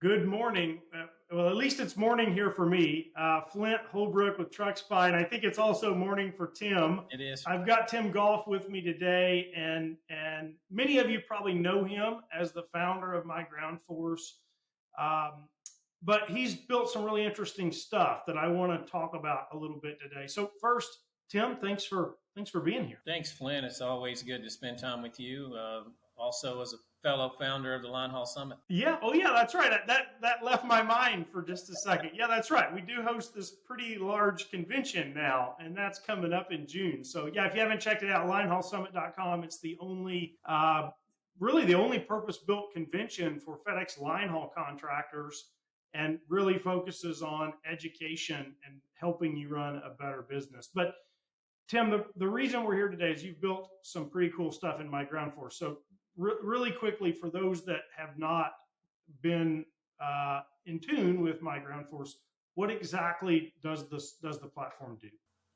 Good morning. Well, at least it's morning here for me. Flint Holbrook with Truck Spy, and I think it's also morning for Tim. It is. I've got Tim Goff with me today, and many of you probably know him as the founder of My Ground Force. Um, but he's built some really interesting stuff that I want to talk about a little bit today. So first, Tim, thanks for being here. Thanks, Flynn. It's always good to spend time with you. Also, as a fellow founder of the Line Haul Summit. Yeah. Oh, yeah. That's right. That left my mind for just a second. Yeah, that's right. We do host this pretty large convention now, and that's coming up in June. So, yeah, if you haven't checked it out, linehaulsummit.com. It's the only, really the only purpose-built convention for FedEx line haul contractors, and really focuses on education and helping you run a better business. But Tim, the reason we're here today is you've built some pretty cool stuff in My Ground Force. So really quickly, for those that have not been in tune with My Ground Force, what exactly does the platform do?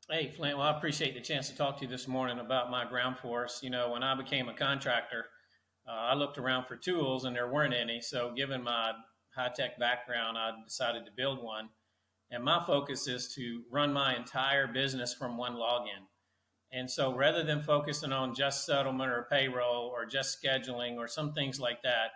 Hey, Flint. Well, I appreciate the chance to talk to you this morning about My Ground Force. You know, when I became a contractor, I looked around for tools and there weren't any. So, given my high tech background, I decided to build one. And my focus is to run my entire business from one login. And so rather than focusing on just settlement or payroll or just scheduling or some things like that,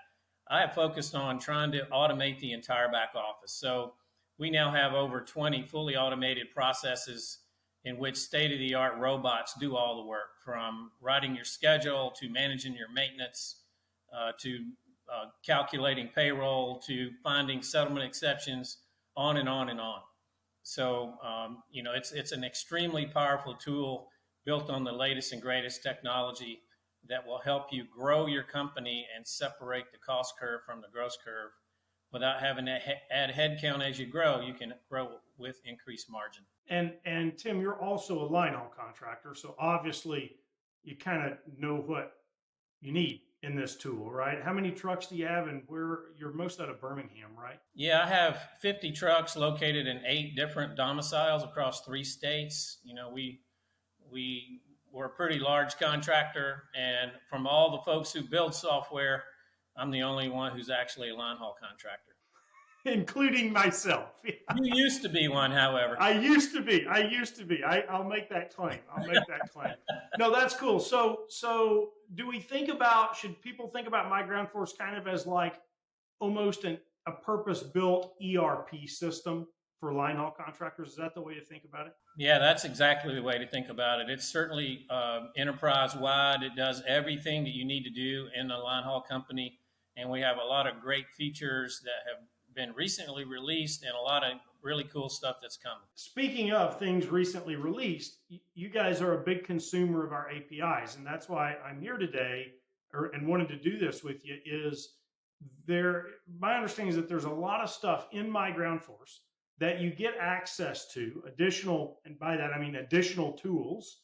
I have focused on trying to automate the entire back office. So we now have over 20 fully automated processes in which state-of-the-art robots do all the work, from writing your schedule to managing your maintenance to calculating payroll to finding settlement exceptions, on and on and on. So, it's an extremely powerful tool built on the latest and greatest technology that will help you grow your company and separate the cost curve from the gross curve without having to add headcount as you grow. You can grow with increased margin. And Tim, you're also a line haul contractor, so obviously you kind of know what you need in this tool, right? How many trucks do you have, and where you're most out of Birmingham, right? Yeah, I have 50 trucks located in 8 different domiciles across 3 states. You know, we were a pretty large contractor, and from all the folks who build software, I'm the only one who's actually a line haul contractor. Including myself. You used to be one, however. I used to be. I'll make that claim. No, that's cool. So do we think about, should people think about My Ground Force kind of as like almost a purpose-built ERP system for line haul contractors? Is that the way to think about it? Yeah, that's exactly the way to think about it. It's certainly enterprise-wide. It does everything that you need to do in a line haul company, and we have a lot of great features that have been recently released and a lot of really cool stuff that's coming. Speaking of things recently released, you guys are a big consumer of our APIs, and that's why I'm here today and wanted to do this with you. Is there, my understanding is that there's a lot of stuff in My Ground Force that you get access to, additional, and by that I mean additional tools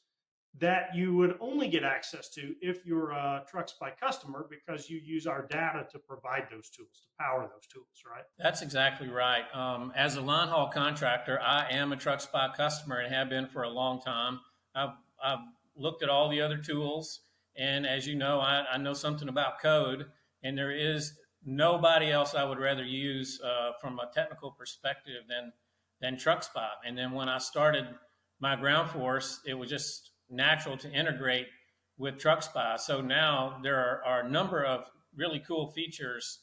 that you would only get access to if you're a Truck Spy customer, because you use our data to provide those tools, to power those tools, right? That's exactly right. As a line haul contractor, I am a Truck Spy customer and have been for a long time. I've looked at all the other tools, and as you know, I know something about code, and there is nobody else I would rather use from a technical perspective than Truck Spy. And then when I started My Ground Force, it was just natural to integrate with Truck Spy. So now there are a number of really cool features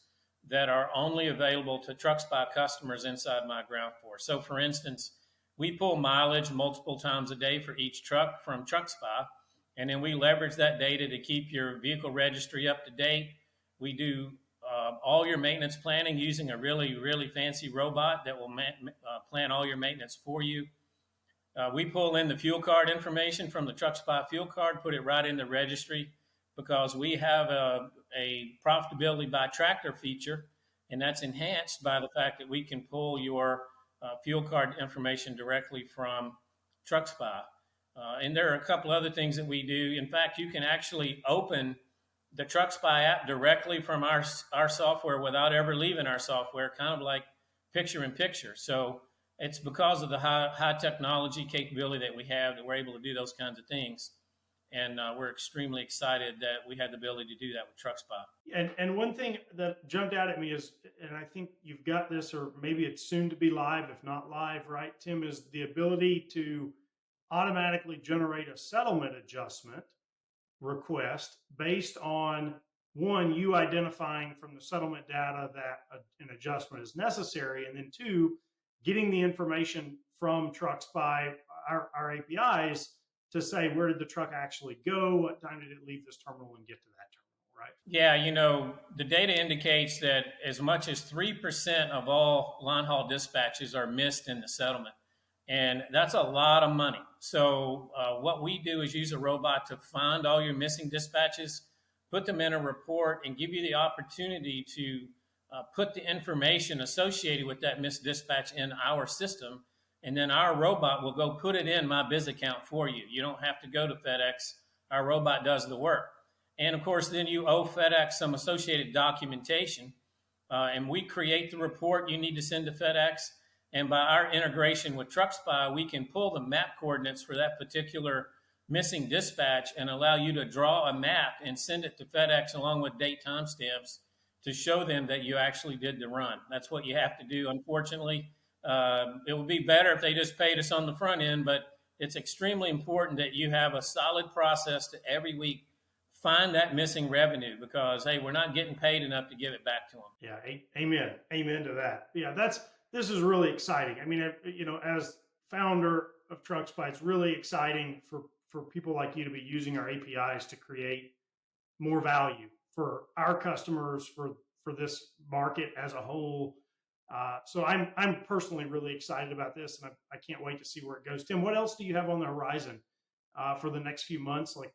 that are only available to Truck Spy customers inside My Ground Force. So for instance, we pull mileage multiple times a day for each truck from Truck Spy, and then we leverage that data to keep your vehicle registry up to date. We do all your maintenance planning using a really, really fancy robot that will plan all your maintenance for you. We pull in the fuel card information from the Truck Spy fuel card, put it right in the registry, because we have a profitability by tractor feature, and that's enhanced by the fact that we can pull your fuel card information directly from Truck Spy. And there are a couple other things that we do. In fact, you can actually open the Truck Spy app directly from our software without ever leaving our software, kind of like picture in picture. So it's because of the high technology capability that we have that we're able to do those kinds of things. And we're extremely excited that we had the ability to do that with TruckSpot. And one thing that jumped out at me is, and I think you've got this, or maybe it's soon to be live, if not live, right, Tim, is the ability to automatically generate a settlement adjustment request based on, one, you identifying from the settlement data that an adjustment is necessary, and then two, getting the information from TruckSpy, our APIs, to say, where did the truck actually go? What time did it leave this terminal and get to that terminal, right? Yeah, the data indicates that as much as 3% of all line haul dispatches are missed in the settlement. And that's a lot of money. So what we do is use a robot to find all your missing dispatches, put them in a report, and give you the opportunity to put the information associated with that missed dispatch in our system. And then our robot will go put it in My Biz account for you. You don't have to go to FedEx. Our robot does the work. And of course, then you owe FedEx some associated documentation. And we create the report you need to send to FedEx. And by our integration with TruckSpy, we can pull the map coordinates for that particular missing dispatch and allow you to draw a map and send it to FedEx along with date timestamps to show them that you actually did the run. That's what you have to do. Unfortunately, it would be better if they just paid us on the front end, but it's extremely important that you have a solid process to every week find that missing revenue, because, hey, we're not getting paid enough to give it back to them. Yeah, amen to that. Yeah, this is really exciting. I mean, as founder of TruckSpy, it's really exciting for people like you to be using our APIs to create more value for our customers, for this market as a whole. So I'm personally really excited about this, and I can't wait to see where it goes. Tim, what else do you have on the horizon for the next few months? Like,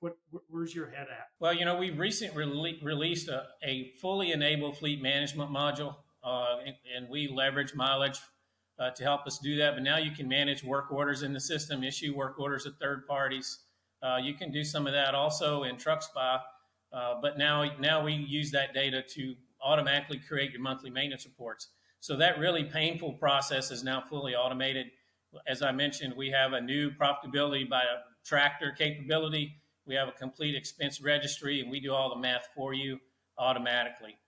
where's your head at? Well, we recently released a fully enabled fleet management module, and we leverage mileage to help us do that. But now you can manage work orders in the system, issue work orders at third parties. You can do some of that also in TruckSpy, but now we use that data to automatically create your monthly maintenance reports. So that really painful process is now fully automated. As I mentioned, we have a new profitability by a tractor capability. We have a complete expense registry, and we do all the math for you automatically.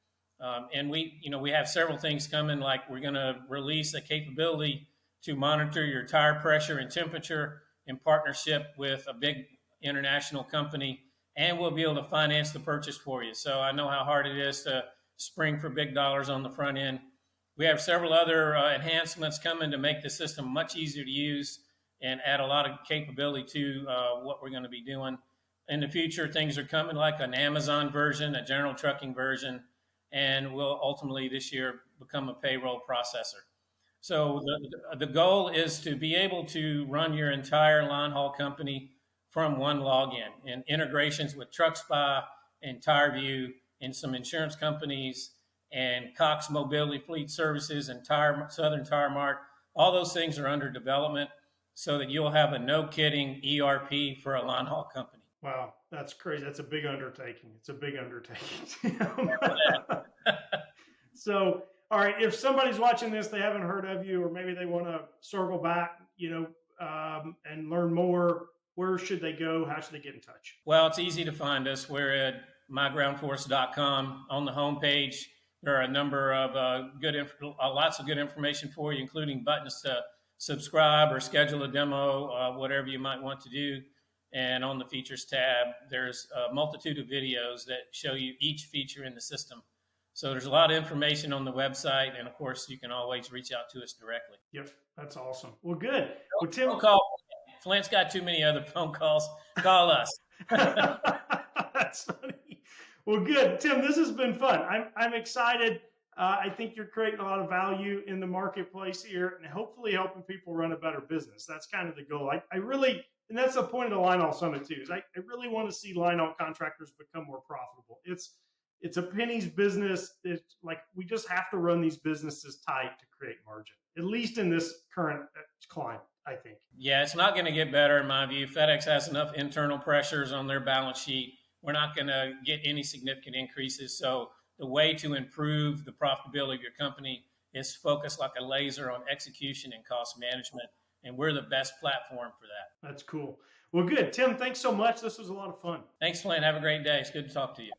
And we have several things coming, like we're going to release a capability to monitor your tire pressure and temperature in partnership with a big international company, and we'll be able to finance the purchase for you. So I know how hard it is to spring for big dollars on the front end. We have several other enhancements coming to make the system much easier to use and add a lot of capability to what we're going to be doing. In the future, things are coming like an Amazon version, a general trucking version, and will ultimately this year become a payroll processor. So the goal is to be able to run your entire line haul company from one login, and integrations with TruckSpy and TireView and some insurance companies and Cox Mobility Fleet Services and Southern Tire Mart. All those things are under development so that you'll have a no-kidding ERP for a line haul company. Wow, that's crazy. That's a big undertaking. It's a big undertaking. So, all right, if somebody's watching this, they haven't heard of you, or maybe they want to circle back, and learn more, where should they go? How should they get in touch? Well, it's easy to find us. We're at mygroundforce.com. On the homepage, there are a number of lots of good information for you, including buttons to subscribe or schedule a demo, whatever you might want to do. And on the features tab, there's a multitude of videos that show you each feature in the system. So there's a lot of information on the website, and of course, you can always reach out to us directly. Yep, that's awesome. Well, good. Well, Tim, don't call Flint's got too many other phone calls. Call us. That's funny. Well, good, Tim. This has been fun. I'm excited. I think you're creating a lot of value in the marketplace here, and hopefully helping people run a better business. That's kind of the goal. I really, and that's the point of the Line Haul Summit too. Is I really want to see line haul contractors become more profitable. It's a penny's business. It's like we just have to run these businesses tight to create margin, at least in this current climate, I think. Yeah, it's not going to get better in my view. FedEx has enough internal pressures on their balance sheet. We're not going to get any significant increases. So the way to improve the profitability of your company is focus like a laser on execution and cost management. And we're the best platform for that. That's cool. Well, good. Tim, thanks so much. This was a lot of fun. Thanks, Flynn. Have a great day. It's good to talk to you.